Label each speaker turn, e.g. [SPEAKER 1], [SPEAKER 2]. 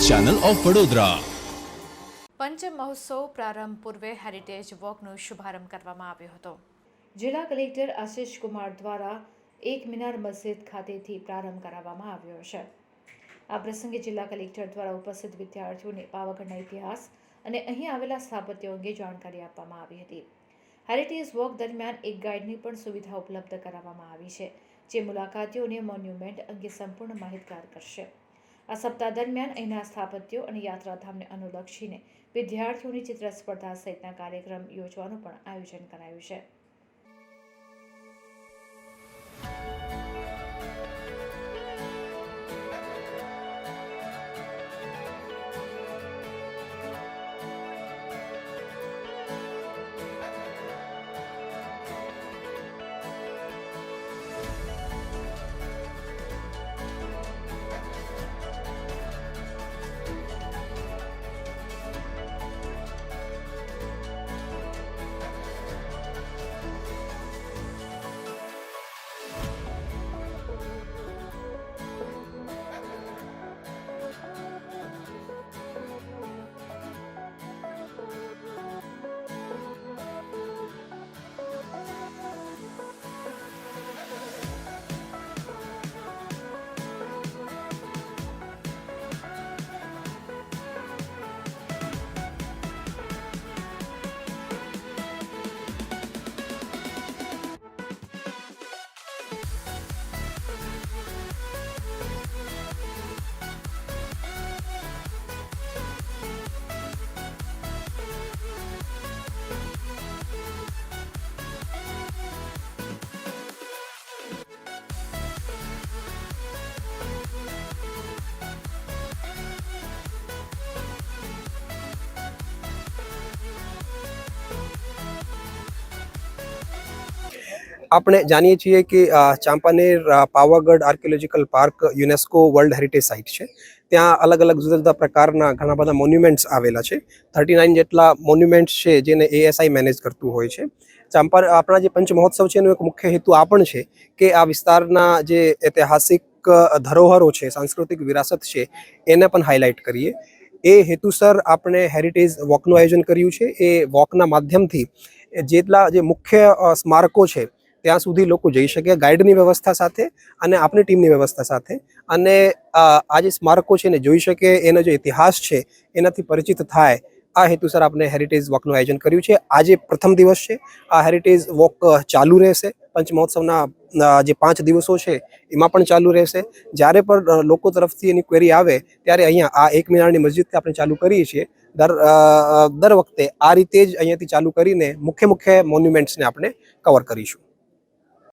[SPEAKER 1] Channel of Vadodara.
[SPEAKER 2] પંચ મહોત્સવ પ્રારંભ પૂર્વે હેરિટેજ વોકનો શુભારંભ કરવામાં આવ્યો હતો। જિલ્લા કલેક્ટર આશિષ કુમાર દ્વારા એક મિનાર મસ્જિદ ખાતેથી પ્રારંભ કરાવવામાં આવ્યો છે। આ પ્રસંગે જિલ્લા કલેક્ટર દ્વારા ઉપસ્થિત વિદ્યાર્થીઓને પાવાગઢના ઇતિહાસ અને અહીં આવેલા સ્થાપત્યો અંગે જાણકારી આપવામાં આવી હતી। હેરિટેજ વોક દરમિયાન એક ગાઈડની પણ સુવિધા ઉપલબ્ધ કરાવવામાં આવી છે, જે મુલાકાતીઓને મોન્યુમેન્ટ અંગે સંપૂર્ણ માહિતગાર કરશે। આ સપ્તાહ દરમિયાન અહીંના સ્થાપત્યો અને યાત્રાધામને અનુલક્ષીને વિદ્યાર્થીઓની ચિત્ર સ્પર્ધા સહિતના કાર્યક્રમ યોજવાનું પણ આયોજન કરાયું છે।
[SPEAKER 3] આપણે જાણીએ છીએ કે Champaner Pavagadh archaeological park UNESCO world heritage site છે। ત્યાં અલગ અલગ જુદા જુદા પ્રકારના ઘણા બધા મોન્યુમેન્ટ્સ આવેલા છે। 39 જેટલા મોન્યુમેન્ટ્સ છે જેને એએસઆઈ મેનેજ કરતું હોય છે। આપણા જે પંચ મહોત્સવ છે એનો એક મુખ્ય હેતુ આ પણ છે કે આ વિસ્તારના જે ઐતિહાસિક ધરોહરો છે, સાંસ્કૃતિક વિરાસત છે, એને પણ હાઇલાઇટ કરીએ। એ હેતુસર આપણે હેરિટેજ વોકનું આયોજન કર્યું છે। એ વોકના માધ્યમથી જેટલા જે મુખ્ય સ્મારકો છે ત્યાં સુધી લોકો જઈ શકે, ગાઈડની વ્યવસ્થા સાથે અને આપણી ટીમની વ્યવસ્થા સાથે, અને આ જે સ્મારકો છે એને જોઈ શકે, એનો જે ઇતિહાસ છે એનાથી પરિચિત થાય, આ હેતુસર આપણે હેરિટેજ વોકનું આયોજન કર્યું છે। આજે પ્રથમ દિવસ છે। આ હેરિટેજ વોક ચાલુ રહેશે। પંચ મહોત્સવના જે 5 દિવસો છે એમાં પણ ચાલુ રહેશે। જ્યારે પણ લોકો તરફથી એની ક્વેરી આવે ત્યારે અહીંયા આ એક મિનારની મસ્જિદથી આપણે ચાલુ કરીએ છીએ। દર વખતે આ રીતે જ અહીંયાથી ચાલુ કરીને મુખ્ય મોન્યુમેન્ટ્સને આપણે કવર કરીશું।